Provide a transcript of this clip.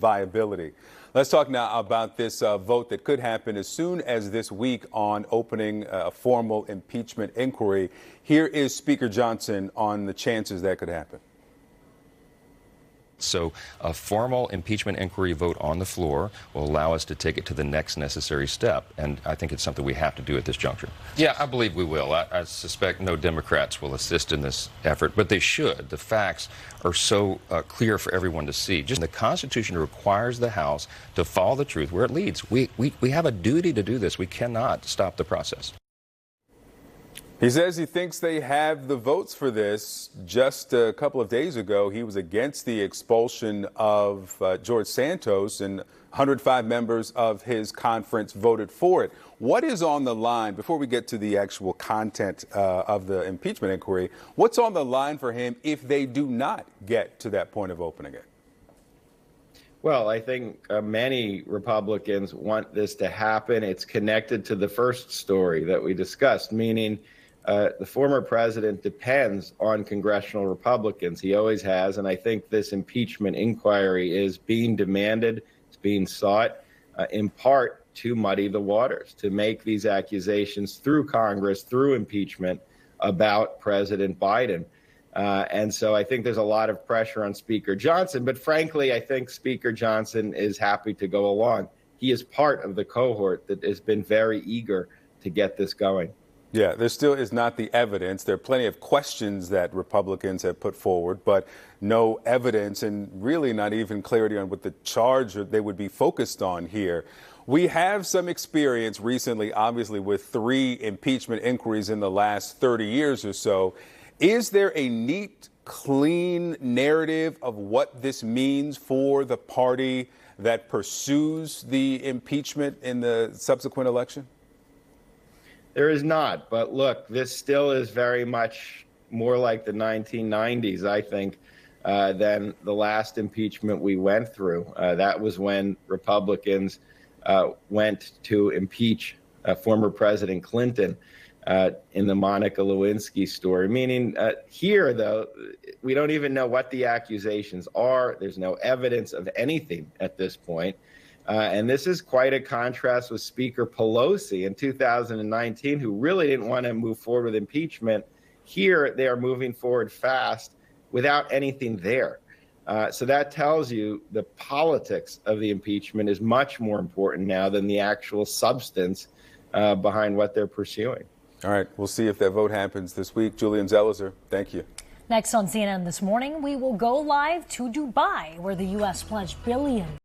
viability. Let's talk now about this vote that could happen as soon as this week on opening a formal impeachment inquiry. Here is Speaker Johnson on the chances that could happen. So a formal impeachment inquiry vote on the floor will allow us to take it to the next necessary step. And I think it's something we have to do at this juncture. Yeah, I believe we will. I suspect no Democrats will assist in this effort, but they should. The facts are so clear for everyone to see. Just the Constitution requires the House to follow the truth where it leads. We have a duty to do this. We cannot stop the process. He says he thinks they have the votes for this. Just a couple of days ago, he was against the expulsion of George Santos, and 105 members of his conference voted for it. What is on the line, before we get to the actual content of the impeachment inquiry, what's on the line for him if they do not get to that point of opening it? Well, I think many Republicans want this to happen. It's connected to the first story that we discussed, meaning the former president depends on congressional Republicans. He always has. And I think this impeachment inquiry is being demanded, it's being sought in part to muddy the waters, to make these accusations through Congress, through impeachment about President Biden. And so I think there's a lot of pressure on Speaker Johnson. But frankly, I think Speaker Johnson is happy to go along. He is part of the cohort that has been very eager to get this going. Yeah, there still is not the evidence. There are plenty of questions that Republicans have put forward, but no evidence and really not even clarity on what the charge they would be focused on here. We have some experience recently, obviously, with 3 impeachment inquiries in the last 30 years or so. Is there a neat, clean narrative of what this means for the party that pursues the impeachment in the subsequent election? There is not. But look, this still is very much more like the 1990s, I think, than the last impeachment we went through. That was when Republicans went to impeach former President Clinton in the Monica Lewinsky story. Meaning here, though, we don't even know what the accusations are. There's no evidence of anything at this point. And this is quite a contrast with Speaker Pelosi in 2019, who really didn't want to move forward with impeachment. Here, they are moving forward fast without anything there. So that tells you the politics of the impeachment is much more important now than the actual substance behind what they're pursuing. All right, we'll see if that vote happens this week. Julian Zelizer, thank you. Next on CNN This Morning, we will go live to Dubai, where the U.S. pledged billions.